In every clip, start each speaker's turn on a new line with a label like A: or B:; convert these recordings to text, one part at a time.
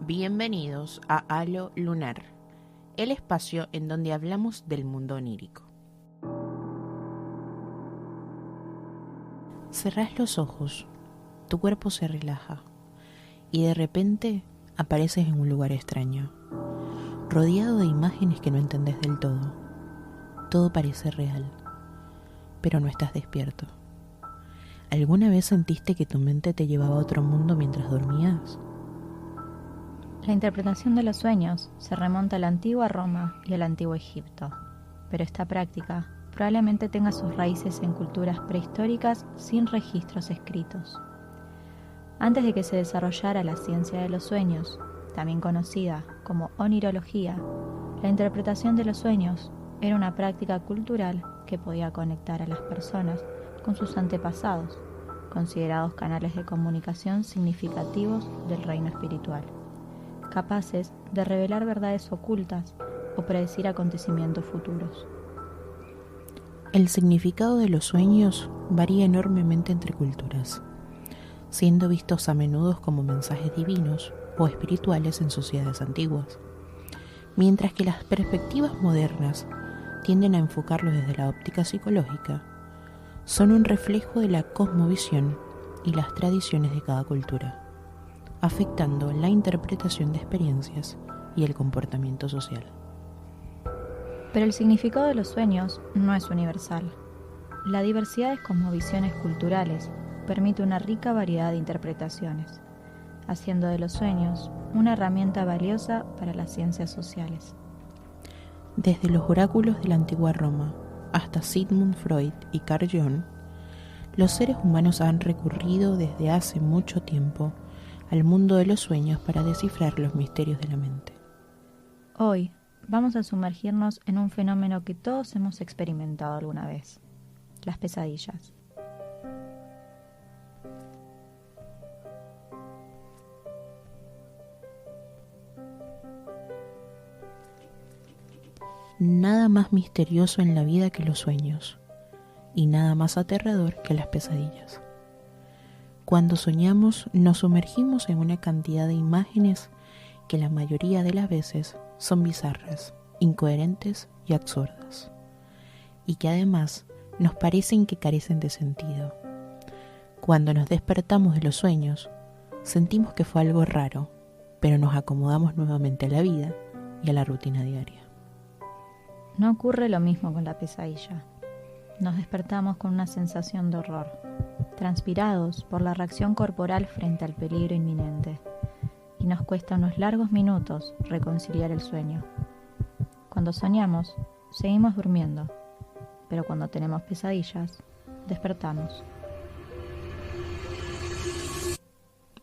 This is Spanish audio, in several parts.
A: Bienvenidos a Halo Lunar, el espacio en donde hablamos del mundo onírico. Cerrás los ojos, tu cuerpo se relaja y de repente apareces en un lugar extraño, rodeado de imágenes que no entendés del todo. Todo parece real, pero no estás despierto. ¿Alguna vez sentiste que tu mente te llevaba a otro mundo mientras dormías?
B: La interpretación de los sueños se remonta a la antigua Roma y al antiguo Egipto, pero esta práctica probablemente tenga sus raíces en culturas prehistóricas sin registros escritos. Antes de que se desarrollara la ciencia de los sueños, también conocida como onirología, la interpretación de los sueños era una práctica cultural que podía conectar a las personas con sus antepasados, considerados canales de comunicación significativos del reino espiritual, capaces de revelar verdades ocultas o predecir acontecimientos futuros.
A: El significado de los sueños varía enormemente entre culturas, siendo vistos a menudo como mensajes divinos o espirituales en sociedades antiguas, mientras que las perspectivas modernas tienden a enfocarlos desde la óptica psicológica. Son un reflejo de la cosmovisión y las tradiciones de cada cultura, afectando la interpretación de experiencias y el comportamiento social.
B: Pero el significado de los sueños no es universal. La diversidad de cosmovisiones culturales permite una rica variedad de interpretaciones, haciendo de los sueños una herramienta valiosa para las ciencias sociales.
A: Desde los oráculos de la antigua Roma hasta Sigmund Freud y Carl Jung, los seres humanos han recurrido desde hace mucho tiempo al mundo de los sueños para descifrar los misterios de la mente.
B: Hoy vamos a sumergirnos en un fenómeno que todos hemos experimentado alguna vez: las pesadillas.
A: Nada más misterioso en la vida que los sueños, y nada más aterrador que las pesadillas. Cuando soñamos, nos sumergimos en una cantidad de imágenes que la mayoría de las veces son bizarras, incoherentes y absurdas, y que además nos parecen que carecen de sentido. Cuando nos despertamos de los sueños, sentimos que fue algo raro, pero nos acomodamos nuevamente a la vida y a la rutina diaria.
B: No ocurre lo mismo con la pesadilla. Nos despertamos con una sensación de horror, transpirados por la reacción corporal frente al peligro inminente, y nos cuesta unos largos minutos reconciliar el sueño. Cuando soñamos, seguimos durmiendo, pero cuando tenemos pesadillas, despertamos.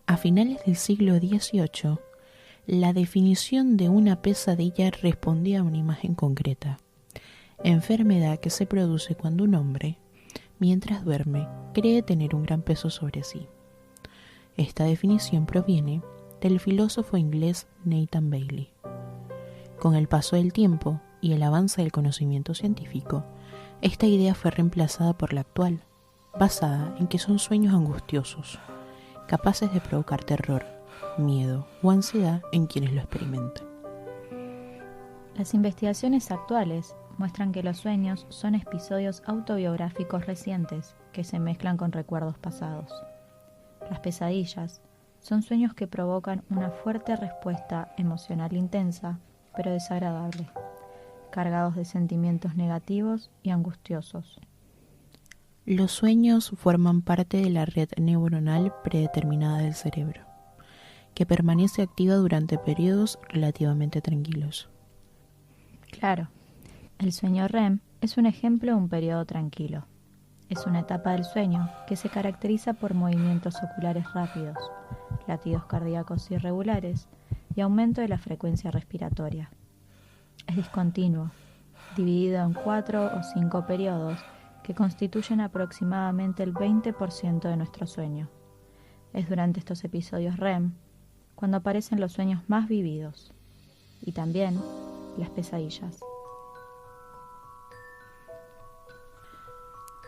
A: A finales del siglo XVIII, la definición de una pesadilla respondía a una imagen concreta: enfermedad que se produce cuando un hombre, mientras duerme, cree tener un gran peso sobre sí. Esta definición proviene del filósofo inglés Nathan Bailey. Con el paso del tiempo y el avance del conocimiento científico, esta idea fue reemplazada por la actual, basada en que son sueños angustiosos, capaces de provocar terror, miedo o ansiedad en quienes lo experimentan.
B: Las investigaciones actuales muestran que los sueños son episodios autobiográficos recientes que se mezclan con recuerdos pasados. Las pesadillas son sueños que provocan una fuerte respuesta emocional intensa, pero desagradable, cargados de sentimientos negativos y angustiosos.
A: Los sueños forman parte de la red neuronal predeterminada del cerebro, que permanece activa durante periodos relativamente tranquilos.
B: Claro, el sueño REM es un ejemplo de un periodo tranquilo. Es una etapa del sueño que se caracteriza por movimientos oculares rápidos, latidos cardíacos irregulares y aumento de la frecuencia respiratoria. Es discontinuo, dividido en 4 o 5 periodos que constituyen aproximadamente el 20% de nuestro sueño. Es durante estos episodios REM cuando aparecen los sueños más vívidos y también las pesadillas.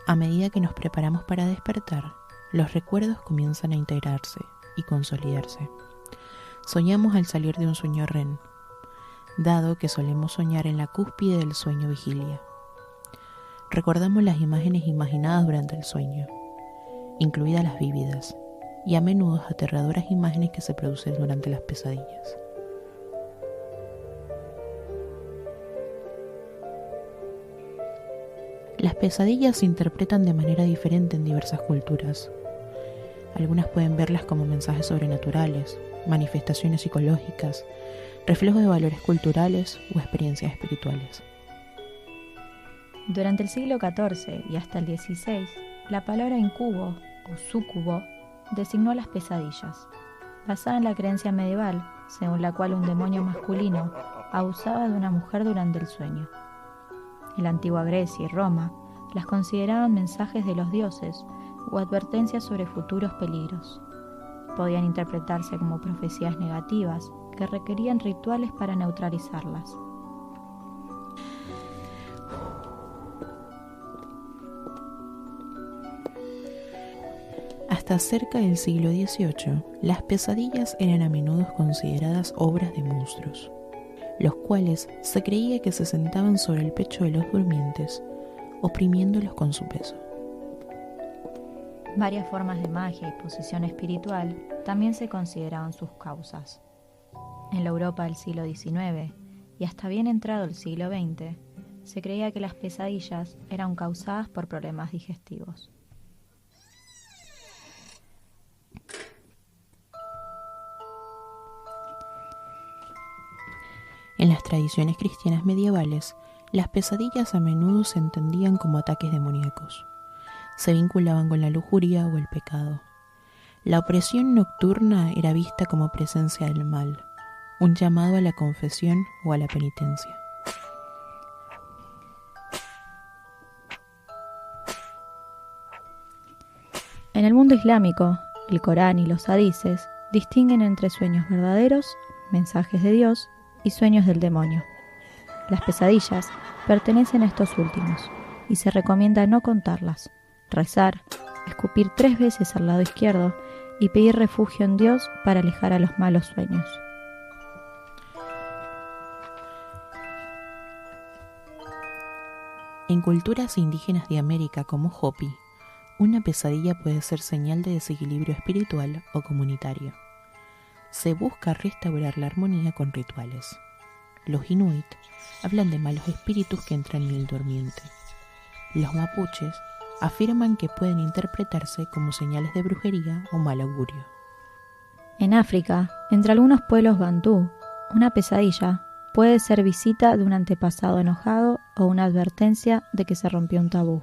A: A medida que nos preparamos para despertar, los recuerdos comienzan a integrarse y consolidarse. Soñamos al salir de un sueño REM, dado que solemos soñar en la cúspide del sueño vigilia. Recordamos las imágenes imaginadas durante el sueño, incluidas las vívidas y a menudo aterradoras imágenes que se producen durante las pesadillas. Las pesadillas se interpretan de manera diferente en diversas culturas. Algunas pueden verlas como mensajes sobrenaturales, manifestaciones psicológicas, reflejos de valores culturales o experiencias espirituales.
B: Durante el siglo XIV y hasta el XVI, la palabra incubo o súcubo designó las pesadillas, basada en la creencia medieval, según la cual un demonio masculino abusaba de una mujer durante el sueño. En la antigua Grecia y Roma, las consideraban mensajes de los dioses o advertencias sobre futuros peligros. Podían interpretarse como profecías negativas que requerían rituales para neutralizarlas.
A: Hasta cerca del siglo XVIII, las pesadillas eran a menudo consideradas obras de monstruos, los cuales se creía que se sentaban sobre el pecho de los durmientes, oprimiéndolos con su peso.
B: Varias formas de magia y posesión espiritual también se consideraban sus causas. En la Europa del siglo XIX y hasta bien entrado el siglo XX, se creía que las pesadillas eran causadas por problemas digestivos.
A: En las tradiciones cristianas medievales, las pesadillas a menudo se entendían como ataques demoníacos. Se vinculaban con la lujuria o el pecado. La opresión nocturna era vista como presencia del mal, un llamado a la confesión o a la penitencia.
B: En el mundo islámico, el Corán y los hadices distinguen entre sueños verdaderos, mensajes de Dios, y sueños del demonio. Las pesadillas pertenecen a estos últimos y se recomienda no contarlas, rezar, escupir 3 veces al lado izquierdo y pedir refugio en Dios para alejar a los malos sueños.
A: En culturas indígenas de América como Hopi, una pesadilla puede ser señal de desequilibrio espiritual o comunitario. Se busca restaurar la armonía con rituales. Los inuit hablan de malos espíritus que entran en el durmiente. Los mapuches afirman que pueden interpretarse como señales de brujería o mal augurio.
B: En África, entre algunos pueblos bantú, una pesadilla puede ser visita de un antepasado enojado o una advertencia de que se rompió un tabú.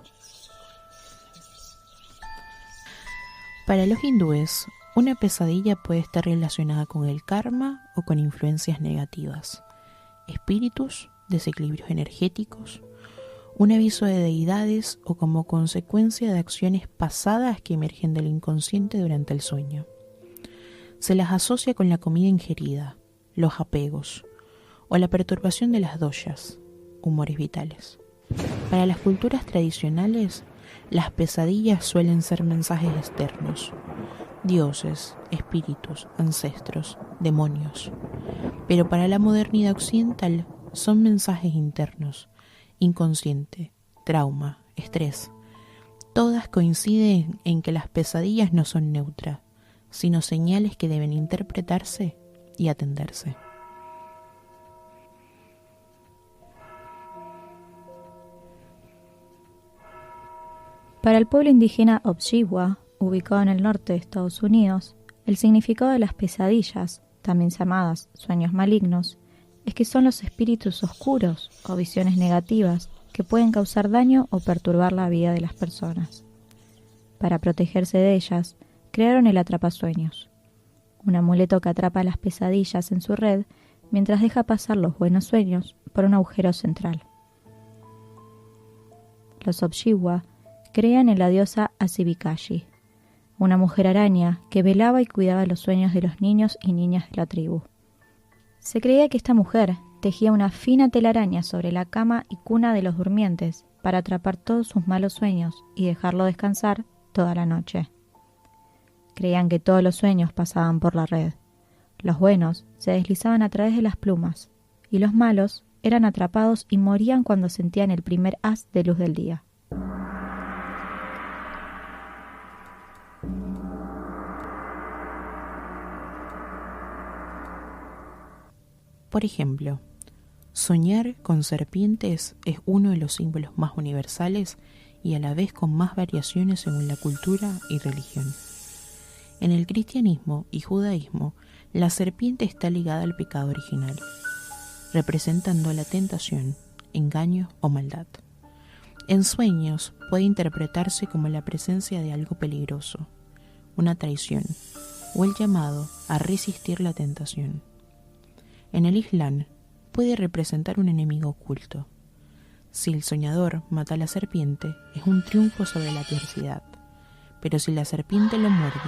A: Para los hindúes, una pesadilla puede estar relacionada con el karma o con influencias negativas, espíritus, desequilibrios energéticos, un aviso de deidades o como consecuencia de acciones pasadas que emergen del inconsciente durante el sueño. Se las asocia con la comida ingerida, los apegos o la perturbación de las doshas, humores vitales. Para las culturas tradicionales, las pesadillas suelen ser mensajes externos, dioses, espíritus, ancestros, demonios. Pero para la modernidad occidental son mensajes internos, inconsciente, trauma, estrés. Todas coinciden en que las pesadillas no son neutras, sino señales que deben interpretarse y atenderse.
B: Para el pueblo indígena Ojibwa, ubicado en el norte de Estados Unidos, el significado de las pesadillas, también llamadas sueños malignos, es que son los espíritus oscuros o visiones negativas que pueden causar daño o perturbar la vida de las personas. Para protegerse de ellas, crearon el atrapasueños, un amuleto que atrapa las pesadillas en su red mientras deja pasar los buenos sueños por un agujero central. Los Ojibwa creían en la diosa Asibikashi, una mujer araña que velaba y cuidaba los sueños de los niños y niñas de la tribu. Se creía que esta mujer tejía una fina telaraña sobre la cama y cuna de los durmientes para atrapar todos sus malos sueños y dejarlo descansar toda la noche. Creían que todos los sueños pasaban por la red. Los buenos se deslizaban a través de las plumas, y los malos eran atrapados y morían cuando sentían el primer haz de luz del día.
A: Por ejemplo, soñar con serpientes es uno de los símbolos más universales y a la vez con más variaciones según la cultura y religión. En el cristianismo y judaísmo, la serpiente está ligada al pecado original, representando la tentación, engaño o maldad. En sueños puede interpretarse como la presencia de algo peligroso, una traición o el llamado a resistir la tentación. En el Islam puede representar un enemigo oculto. Si el soñador mata a la serpiente, es un triunfo sobre la adversidad, pero si la serpiente lo muerde,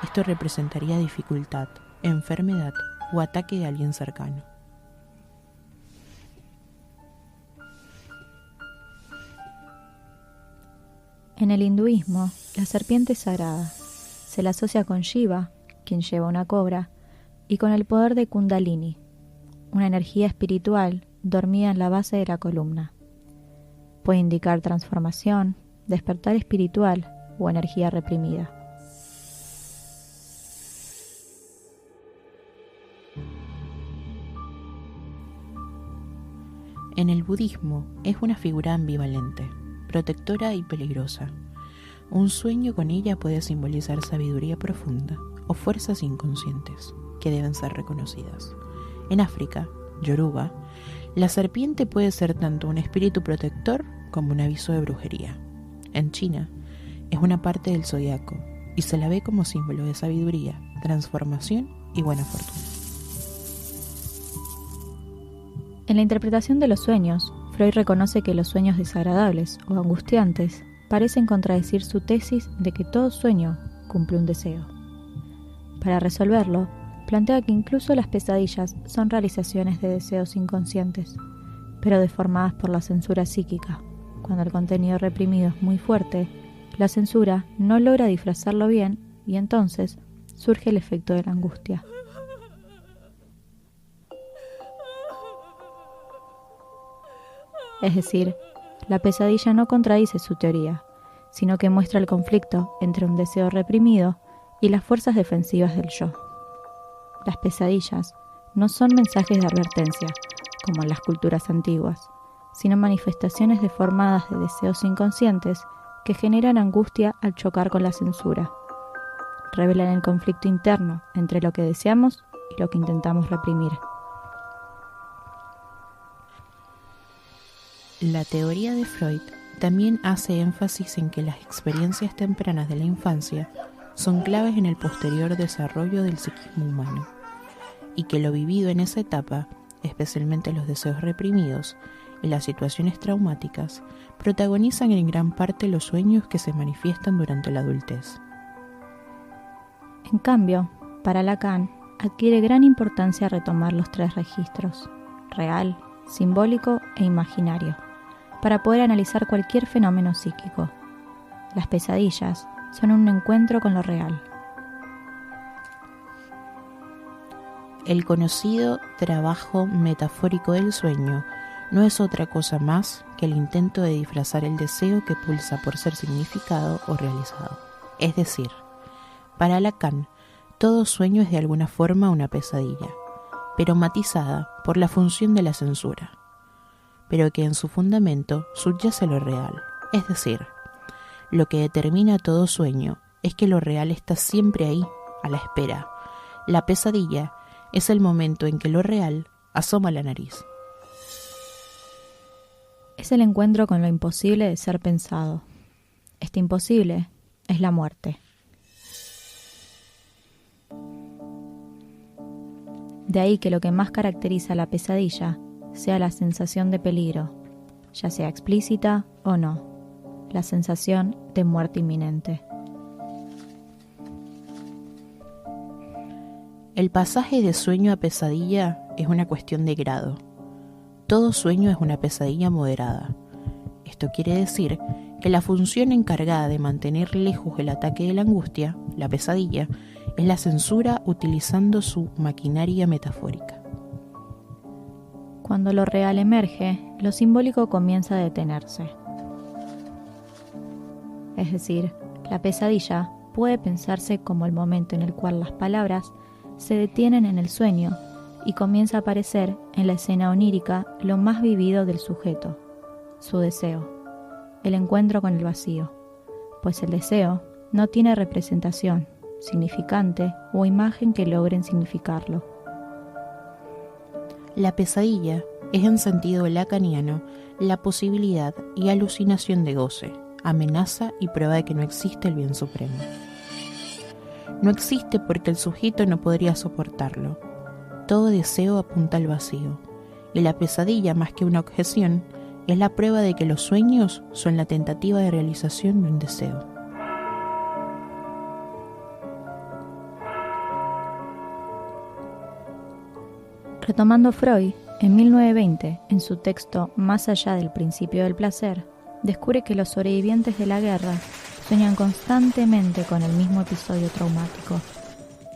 A: esto representaría dificultad, enfermedad o ataque de alguien cercano.
B: En el hinduismo, la serpiente es sagrada. Se la asocia con Shiva, quien lleva una cobra, y con el poder de Kundalini, una energía espiritual dormida en la base de la columna. Puede indicar transformación, despertar espiritual o energía reprimida.
A: En el budismo es una figura ambivalente, protectora y peligrosa. Un sueño con ella puede simbolizar sabiduría profunda o fuerzas inconscientes que deben ser reconocidas. En África, Yoruba, la serpiente puede ser tanto un espíritu protector como un aviso de brujería. En China, es una parte del zodiaco y se la ve como símbolo de sabiduría, transformación y buena fortuna.
B: En la interpretación de los sueños, Freud reconoce que los sueños desagradables o angustiantes parecen contradecir su tesis de que todo sueño cumple un deseo. Para resolverlo, plantea que incluso las pesadillas son realizaciones de deseos inconscientes, pero deformadas por la censura psíquica. Cuando el contenido reprimido es muy fuerte, la censura no logra disfrazarlo bien y entonces surge el efecto de la angustia. Es decir, la pesadilla no contradice su teoría, sino que muestra el conflicto entre un deseo reprimido y las fuerzas defensivas del yo. Las pesadillas no son mensajes de advertencia, como en las culturas antiguas, sino manifestaciones deformadas de deseos inconscientes que generan angustia al chocar con la censura. Revelan el conflicto interno entre lo que deseamos y lo que intentamos reprimir.
A: La teoría de Freud también hace énfasis en que las experiencias tempranas de la infancia son claves en el posterior desarrollo del psiquismo humano, y que lo vivido en esa etapa, especialmente los deseos reprimidos y las situaciones traumáticas, protagonizan en gran parte los sueños que se manifiestan durante la adultez.
B: En cambio, para Lacan, adquiere gran importancia retomar los tres registros: real, simbólico e imaginario, para poder analizar cualquier fenómeno psíquico. Las pesadillas son un encuentro con lo real.
A: El conocido trabajo metafórico del sueño no es otra cosa más que el intento de disfrazar el deseo que pulsa por ser significado o realizado. Es decir, para Lacan, todo sueño es de alguna forma una pesadilla, pero matizada por la función de la censura, pero que en su fundamento subyace lo real. Es decir, lo que determina todo sueño es que lo real está siempre ahí, a la espera. La pesadilla es el momento en que lo real asoma la nariz.
B: Es el encuentro con lo imposible de ser pensado. Este imposible es la muerte. De ahí que lo que más caracteriza la pesadilla sea la sensación de peligro, ya sea explícita o no, la sensación de muerte inminente.
A: El pasaje de sueño a pesadilla es una cuestión de grado. Todo sueño es una pesadilla moderada. Esto quiere decir que la función encargada de mantener lejos el ataque de la angustia, la pesadilla, es la censura utilizando su maquinaria metafórica.
B: Cuando lo real emerge, lo simbólico comienza a detenerse. Es decir, la pesadilla puede pensarse como el momento en el cual las palabras se detienen en el sueño y comienza a aparecer en la escena onírica lo más vivido del sujeto, su deseo, el encuentro con el vacío, pues el deseo no tiene representación, significante o imagen que logren significarlo.
A: La pesadilla es en sentido lacaniano la posibilidad y alucinación de goce, amenaza y prueba de que no existe el bien supremo. No existe porque el sujeto no podría soportarlo. Todo deseo apunta al vacío, y la pesadilla, más que una objeción, es la prueba de que los sueños son la tentativa de realización de un deseo.
B: Retomando Freud, en 1920, en su texto Más allá del principio del placer, descubre que los sobrevivientes de la guerra sueñan constantemente con el mismo episodio traumático,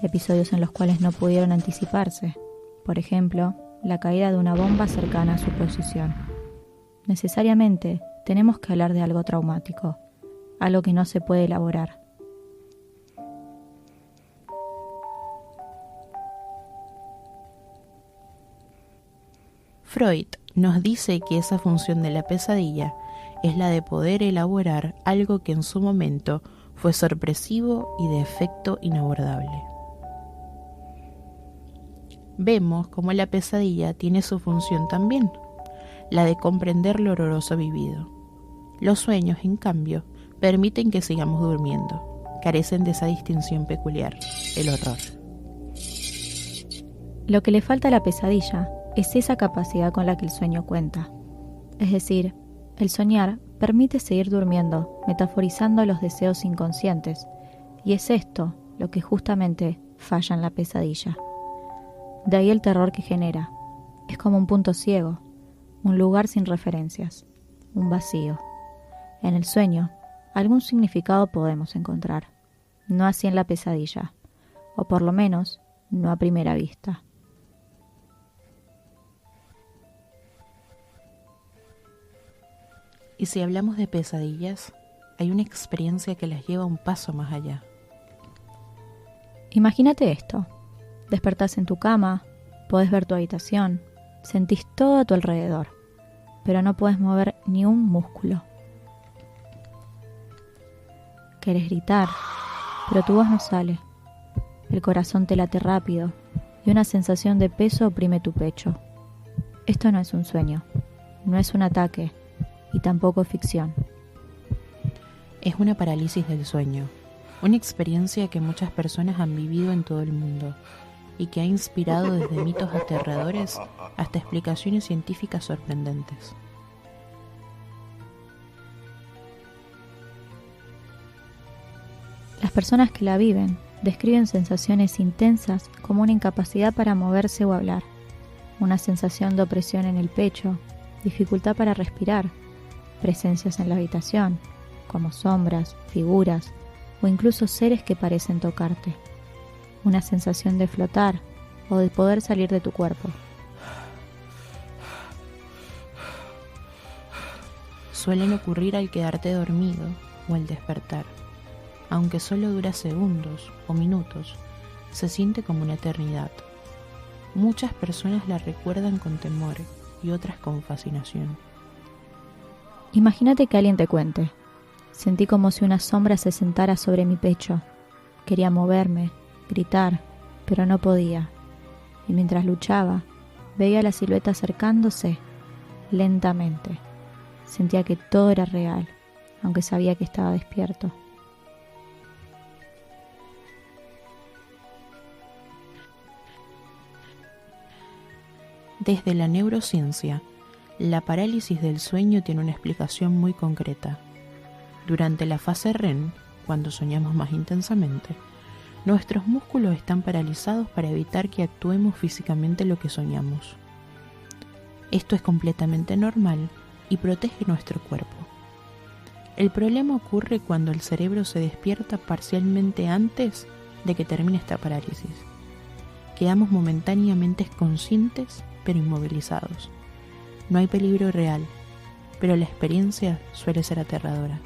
B: episodios en los cuales no pudieron anticiparse, por ejemplo, la caída de una bomba cercana a su posición. Necesariamente tenemos que hablar de algo traumático, algo que no se puede elaborar.
A: Freud nos dice que esa función de la pesadilla es la de poder elaborar algo que en su momento fue sorpresivo y de efecto inabordable. Vemos cómo la pesadilla tiene su función también, la de comprender lo horroroso vivido. Los sueños, en cambio, permiten que sigamos durmiendo, carecen de esa distinción peculiar, el horror.
B: Lo que le falta a la pesadilla es esa capacidad con la que el sueño cuenta. Es decir, el soñar permite seguir durmiendo, metaforizando los deseos inconscientes, y es esto lo que justamente falla en la pesadilla. De ahí el terror que genera. Es como un punto ciego, un lugar sin referencias, un vacío. En el sueño, algún significado podemos encontrar, no así en la pesadilla, o por lo menos no a primera vista.
A: Y si hablamos de pesadillas, hay una experiencia que las lleva un paso más allá.
B: Imagínate esto. Despertás en tu cama, podés ver tu habitación, sentís todo a tu alrededor, pero no podés mover ni un músculo. Querés gritar, pero tu voz no sale. El corazón te late rápido y una sensación de peso oprime tu pecho. Esto no es un sueño, no es un ataque y tampoco ficción.
A: Es una parálisis del sueño, una experiencia que muchas personas han vivido en todo el mundo y que ha inspirado desde mitos aterradores hasta explicaciones científicas sorprendentes.
B: Las personas que la viven describen sensaciones intensas como una incapacidad para moverse o hablar, una sensación de opresión en el pecho, dificultad para respirar, presencias en la habitación, como sombras, figuras o incluso seres que parecen tocarte, una sensación de flotar o de poder salir de tu cuerpo.
A: Suelen ocurrir al quedarte dormido o al despertar. Aunque solo dura segundos o minutos, se siente como una eternidad. Muchas personas la recuerdan con temor y otras con fascinación.
B: Imagínate que alguien te cuente. Sentí como si una sombra se sentara sobre mi pecho. Quería moverme, gritar, pero no podía. Y mientras luchaba, veía la silueta acercándose lentamente. Sentía que todo era real, aunque sabía que estaba despierto.
A: Desde la neurociencia, la parálisis del sueño tiene una explicación muy concreta. Durante la fase REM, cuando soñamos más intensamente, nuestros músculos están paralizados para evitar que actuemos físicamente lo que soñamos. Esto es completamente normal y protege nuestro cuerpo. El problema ocurre cuando el cerebro se despierta parcialmente antes de que termine esta parálisis. Quedamos momentáneamente conscientes pero inmovilizados. No hay peligro real, pero la experiencia suele ser aterradora.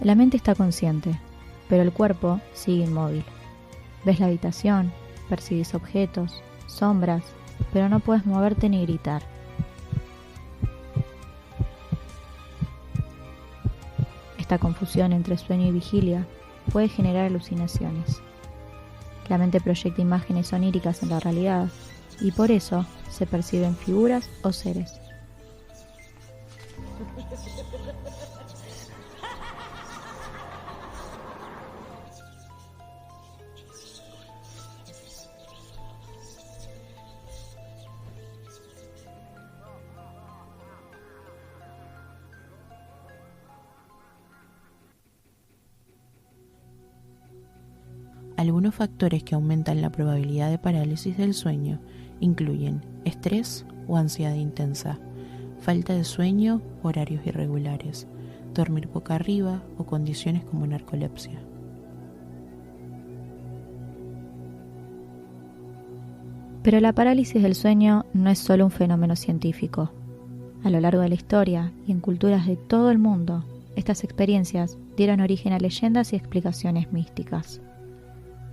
B: La mente está consciente, pero el cuerpo sigue inmóvil. Ves la habitación, percibís objetos, sombras, pero no puedes moverte ni gritar. Esta confusión entre sueño y vigilia puede generar alucinaciones. La mente proyecta imágenes oníricas en la realidad y por eso se perciben figuras o seres.
A: Algunos factores que aumentan la probabilidad de parálisis del sueño incluyen estrés o ansiedad intensa, falta de sueño, horarios irregulares, dormir boca arriba o condiciones como narcolepsia.
B: Pero la parálisis del sueño no es solo un fenómeno científico. A lo largo de la historia y en culturas de todo el mundo, estas experiencias dieron origen a leyendas y explicaciones místicas.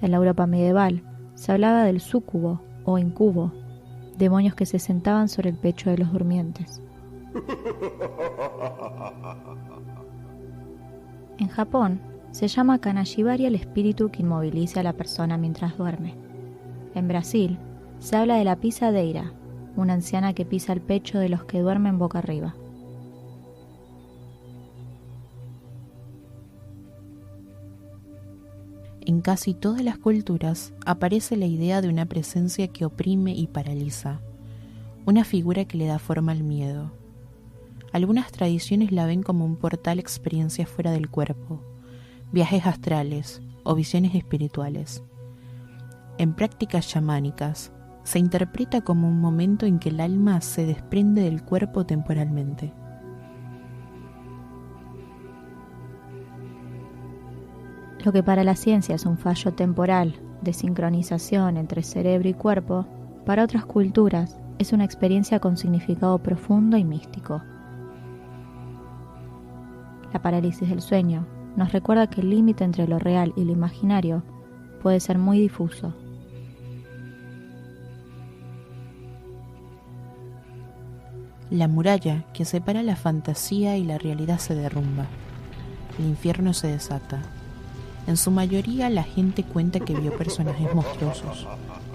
B: En la Europa medieval se hablaba del súcubo o incubo, demonios que se sentaban sobre el pecho de los durmientes. En Japón se llama kanashibari al espíritu que inmoviliza a la persona mientras duerme. En Brasil se habla de la pisadeira, una anciana que pisa el pecho de los que duermen boca arriba.
A: En casi todas las culturas aparece la idea de una presencia que oprime y paraliza, una figura que le da forma al miedo. Algunas tradiciones la ven como un portal a experiencias fuera del cuerpo, viajes astrales o visiones espirituales. En prácticas chamánicas, se interpreta como un momento en que el alma se desprende del cuerpo temporalmente.
B: Lo que para la ciencia es un fallo temporal de sincronización entre cerebro y cuerpo, para otras culturas es una experiencia con significado profundo y místico. La parálisis del sueño nos recuerda que el límite entre lo real y lo imaginario puede ser muy difuso.
A: La muralla que separa la fantasía y la realidad se derrumba. El infierno se desata. En su mayoría la gente cuenta que vio personajes monstruosos,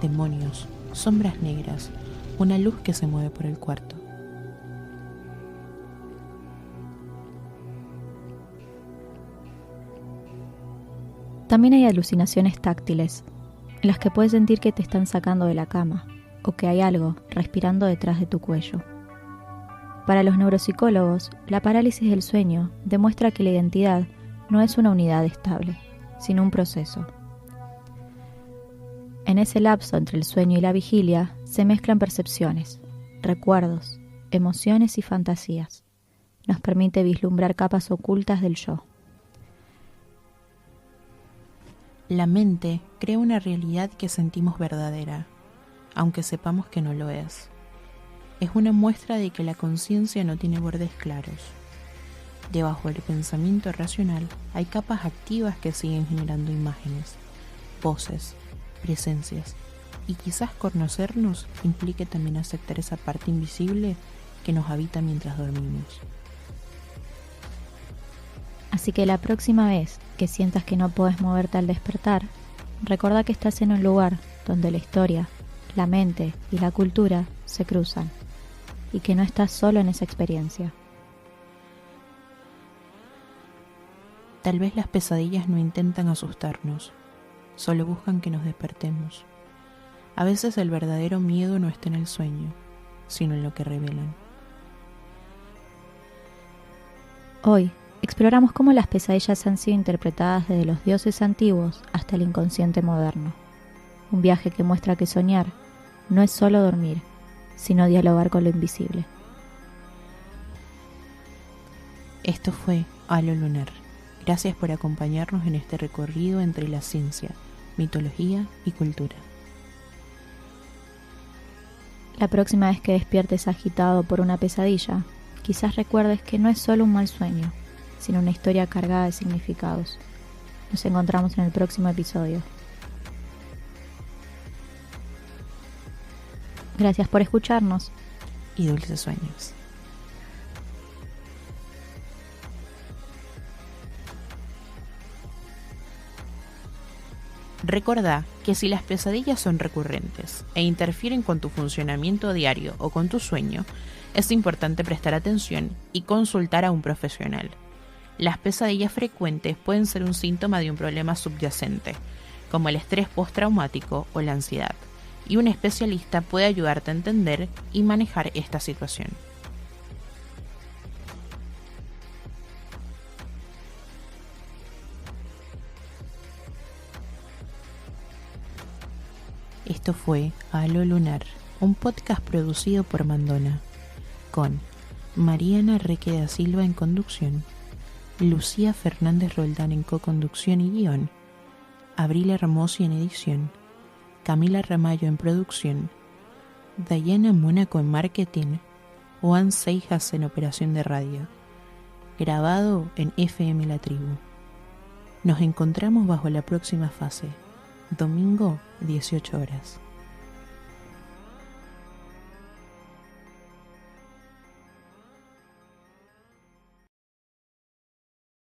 A: demonios, sombras negras, una luz que se mueve por el cuarto.
B: También hay alucinaciones táctiles, en las que puedes sentir que te están sacando de la cama o que hay algo respirando detrás de tu cuello. Para los neuropsicólogos, la parálisis del sueño demuestra que la identidad no es una unidad estable, sino un proceso. En ese lapso entre el sueño y la vigilia se mezclan percepciones, recuerdos, emociones y fantasías. Nos permite vislumbrar capas ocultas del yo.
A: La mente crea una realidad que sentimos verdadera, aunque sepamos que no lo es. Es una muestra de que la conciencia no tiene bordes claros. Debajo del pensamiento racional hay capas activas que siguen generando imágenes, voces, presencias, y quizás conocernos implique también aceptar esa parte invisible que nos habita mientras dormimos.
B: Así que la próxima vez que sientas que no puedes moverte al despertar, recuerda que estás en un lugar donde la historia, la mente y la cultura se cruzan, y que no estás solo en esa experiencia.
A: Tal vez las pesadillas no intentan asustarnos, solo buscan que nos despertemos. A veces el verdadero miedo no está en el sueño, sino en lo que revelan.
B: Hoy exploramos cómo las pesadillas han sido interpretadas desde los dioses antiguos hasta el inconsciente moderno. Un viaje que muestra que soñar no es solo dormir, sino dialogar con lo invisible.
A: Esto fue Halo Lunar. Gracias por acompañarnos en este recorrido entre la ciencia, mitología y cultura.
B: La próxima vez que despiertes agitado por una pesadilla, quizás recuerdes que no es solo un mal sueño, sino una historia cargada de significados. Nos encontramos en el próximo episodio. Gracias por escucharnos.
A: Y dulces sueños. Recordá que si las pesadillas son recurrentes e interfieren con tu funcionamiento diario o con tu sueño, es importante prestar atención y consultar a un profesional. Las pesadillas frecuentes pueden ser un síntoma de un problema subyacente, como el estrés postraumático o la ansiedad, y un especialista puede ayudarte a entender y manejar esta situación. Esto fue Halo Lunar, un podcast producido por Mandona, con Mariana Reque da Silva en conducción, Lucía Fernández Roldán en co-conducción y guión, Abril Hermosi en edición, Camila Ramallo en producción, Dayana Mónaco en marketing, Juan Seijas en operación de radio. Grabado en FM La Tribu. Nos encontramos bajo la próxima fase, domingo 18 horas.